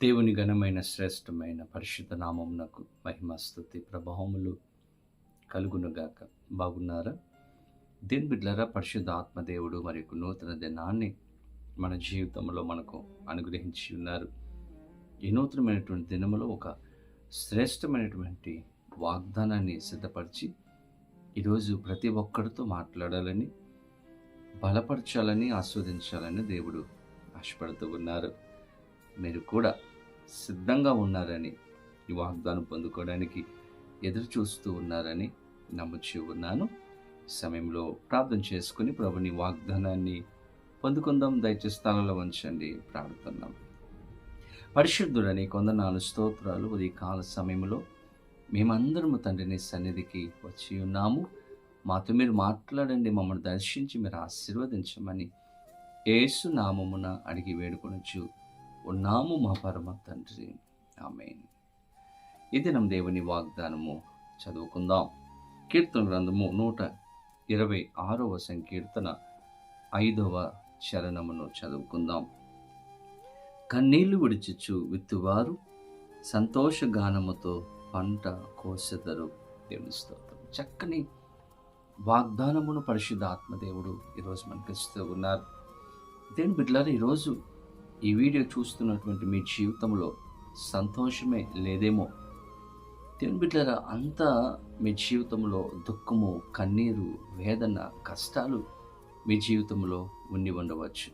దేవుని ఘనమైన శ్రేష్టమైన పరిశుద్ధ నామమునకు మహిమ స్తుతి ప్రభావములు కలుగునుగాక. బాగున్నారా? దేవుని బిడ్డలారా, పరిశుద్ధ ఆత్మదేవుడు మరి యొక్క నూతన దినాన్ని మన జీవితంలో మనకు అనుగ్రహించి ఉన్నారు. ఈ నూతనమైనటువంటి దినములో ఒక శ్రేష్టమైనటువంటి వాగ్దానాన్ని సిద్ధపరిచి ఈరోజు ప్రతి ఒక్కరితో మాట్లాడాలని, బలపరచాలని, ఆస్వాదించాలని దేవుడు ఆశపడుతూ ఉన్నారు. మీరు కూడా సిద్ధంగా ఉన్నారని, ఈ వాగ్దానం పొందుకోవడానికి ఎదురు చూస్తూ ఉన్నారని నమ్ముచూ ఉన్నాను. ఈ సమయంలో ప్రార్థన చేసుకుని ప్రభుని వాగ్దానాన్ని పొందుకుందాం. దయచేసి స్థానంలో ఉంచండి. ప్రార్థన. పరిశుద్ధుడని కొందనాలు స్తోత్రాలు. ఈ కాల సమయంలో మేమందరము తండ్రిని సన్నిధికి వచ్చి ఉన్నాము. మాతో మీరు మాట్లాడండి, మమ్మల్ని దర్శించి మీరు ఆశీర్వదించమని యేసు నామమున అడిగి వేడుకొనొచ్చు ఉన్నాము మా పరమ తండ్రి. ఆమేన్. ఈ దినం దేవుని వాగ్దానము చదువుకుందాం. కీర్తన గ్రంథము 126వ సంకీర్తన 5వ చరణమును చదువుకుందాం. కన్నీళ్లు విడిచిచ్చు విత్తువారు సంతోషగానముతో పంట కోసెదరు. దేవుని స్తోత్రం. చక్కని వాగ్దానమును పరిశుద్ధ ఆత్మదేవుడు ఈరోజు మనకి ఇస్తూ ఉన్నారు. దేవుని బిడ్డలారా, ఈరోజు ఈ వీడియో చూస్తున్నటువంటి మీ జీవితంలో సంతోషమే లేదేమో. దేవుని బిడ్డలారా, అంతా మీ జీవితంలో దుఃఖము, కన్నీరు, వేదన, కష్టాలు మీ జీవితంలో ఉండి ఉండవచ్చు.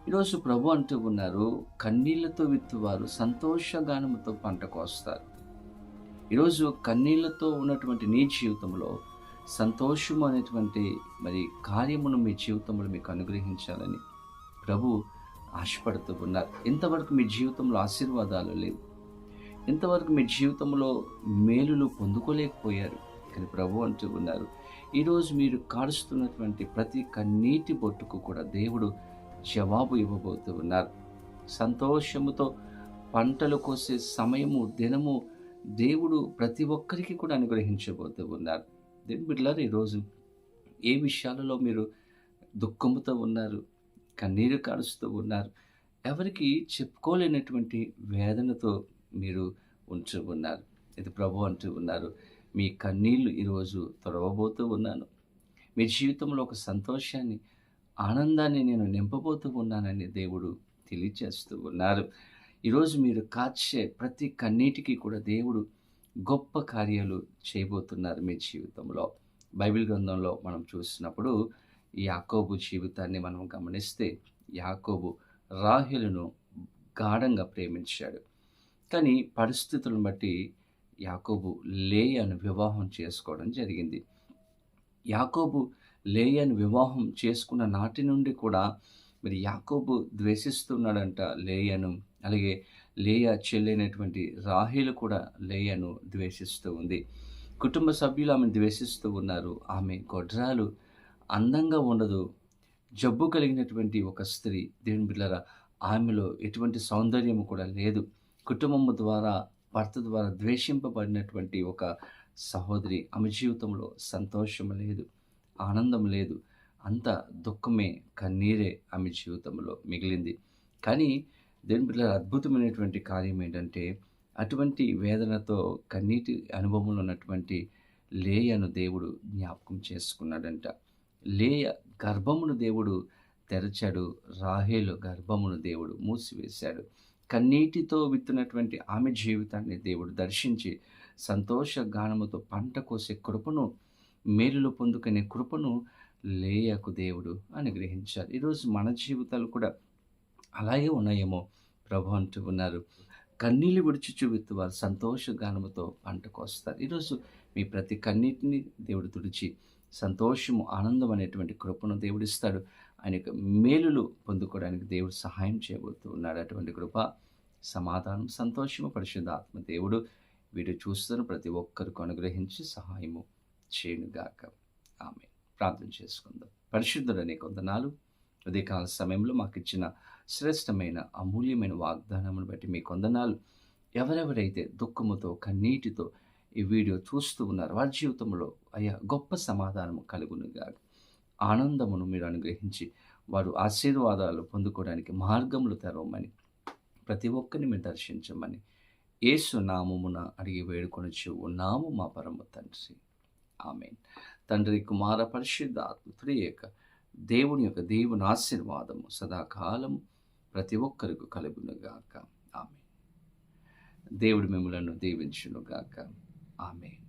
ఈరోజు ప్రభు అంటూ ఉన్నారు, కన్నీళ్లతో విత్తువారు సంతోషగానముతో పంట కోస్తారు. ఈరోజు కన్నీళ్లతో ఉన్నటువంటి నీ జీవితంలో సంతోషము అనేటువంటి మరి కార్యమును మీ జీవితంలో మీకు అనుగ్రహించాలని ప్రభు ఆశపడుతూ ఉన్నారు. ఇంతవరకు మీ జీవితంలో ఆశీర్వాదాలు లేవు, ఇంతవరకు మీ జీవితంలో మేలులు పొందుకోలేకపోయారు. కానీ ప్రభు అంటూ ఉన్నారు, ఈరోజు మీరు కాడుస్తున్నటువంటి ప్రతి కన్నీటి బొట్టుకు కూడా దేవుడు జవాబు ఇవ్వబోతూ ఉన్నారు. సంతోషముతో పంటలు కోసే సమయము, దినము దేవుడు ప్రతి ఒక్కరికి కూడా అనుగ్రహించబోతూ ఉన్నారు. దేవుని బిడ్డలారా, ఈరోజు ఏ విషయాలలో మీరు దుఃఖముతో ఉన్నారు, కన్నీరు కారుస్తూ ఉన్నారు, ఎవరికి చెప్పుకోలేనటువంటి వేదనతో మీరు ఉంటూ ఉన్నారు. ఇది ప్రభు అంటూ ఉన్నారు, మీ కన్నీళ్లు ఈరోజు తొడవబోతూ ఉన్నాను. మీ జీవితంలో ఒక సంతోషాన్ని, ఆనందాన్ని నేను నింపబోతూ ఉన్నానని దేవుడు తెలియజేస్తూ ఉన్నారు. ఈరోజు మీరు కాచే ప్రతి కన్నీటికి కూడా దేవుడు గొప్ప కార్యాలు చేయబోతున్నారు మీ జీవితంలో. బైబిల్ గ్రంథంలో మనం చూసినప్పుడు యాకోబు జీవితాన్ని మనం గమనిస్తే, యాకోబు రాహేలును గాఢంగా ప్రేమించాడు. కానీ పరిస్థితులను బట్టి యాకోబు లేయాను వివాహం చేసుకోవడం జరిగింది. యాకోబు లేయాను వివాహం చేసుకున్న నాటి నుండి కూడా మరి యాకోబు ద్వేషిస్తున్నాడంట లేయాను. అలాగే లేయా చెల్లైనటువంటి రాహేలు కూడా లేయాను ద్వేషిస్తూ ఉంది. కుటుంబ సభ్యులు ఆమెను ద్వేషిస్తూ ఉన్నారు. ఆమె గొడ్రాలు, అందంగా ఉండదు, జబ్బు కలిగినటువంటి ఒక స్త్రీ. దేవుని బిడ్డలారా, ఆమెలో ఎటువంటి సౌందర్యము కూడా లేదు. కుటుంబము ద్వారా, భర్త ద్వారా ద్వేషింపబడినటువంటి ఒక సహోదరి. ఆమె జీవితంలో సంతోషం లేదు, ఆనందం లేదు, అంత దుఃఖమే, కన్నీరే ఆమె జీవితంలో మిగిలింది. కానీ దేవుని బిడ్డలారా, అద్భుతమైనటువంటి కార్యం ఏంటంటే, అటువంటి వేదనతో కన్నీటి అనుభవంలో ఉన్నటువంటి లేయను దేవుడు జ్ఞాపకం చేసుకున్నాడంట. లేయ గర్భమును దేవుడు తెరచాడు, రాహేలు గర్భమును దేవుడు మూసివేశాడు. కన్నీటితో విత్తున్నటువంటి ఆమె జీవితాన్ని దేవుడు దర్శించి సంతోష గానముతో పంట కోసే కృపను, మేలులు పొందుకునే కృపను లేయకు దేవుడు అనుగ్రహించారు. ఈరోజు మన జీవితాలు కూడా అలాగే ఉన్నాయేమో. ప్రభు అంటూ ఉన్నారు, కన్నీళ్ళు విడిచిచు విత్తువారు సంతోషగానముతో పంట కోస్తారు. ఈరోజు మీ ప్రతి కన్నీటిని దేవుడు తుడిచి సంతోషము, ఆనందం అనేటువంటి కృపను దేవుడిస్తాడు. ఆయన యొక్క మేలులు పొందుకోవడానికి దేవుడు సహాయం చేయబోతూ ఉన్నాడు. అటువంటి కృప, సమాధానం, సంతోషము పరిశుద్ధ ఆత్మ దేవుడు వీడు చూస్తున్న ప్రతి ఒక్కరికి అనుగ్రహించి సహాయము చేయునుగాక. ఆమేన్. ప్రార్థన చేసుకుందాం. పరిశుద్ధుడనే కొందనాలు ఉదయకాల సమయంలో మాకు ఇచ్చిన శ్రేష్టమైన అమూల్యమైన వాగ్దానమును బట్టి మీ కొందనాలు. ఎవరెవరైతే దుఃఖముతో, కన్నీటితో ఈ వీడియో చూస్తూ ఉన్నారు, వారి జీవితంలో అయ్యా గొప్ప సమాధానము కలుగునుగాక. ఆనందమును మీరు అనుగ్రహించి వారు ఆశీర్వాదాలు పొందుకోవడానికి మార్గములు తెరవమని ప్రతి ఒక్కరిని మీరు దర్శించమని యేసు నామమున అడిగి వేడుకొనుచు ఉన్నాము మా పరమ తండ్రి. ఆమేన్. తండ్రి, కుమార, పరిశుద్ధాత్మ త్రియేక దేవుని యొక్క దేవుని ఆశీర్వాదము సదాకాలం ప్రతి ఒక్కరికి కలుగునుగాక. ఆమేన్. దేవుడు మిమ్మలను దీవించునుగాక. ఆమేన్.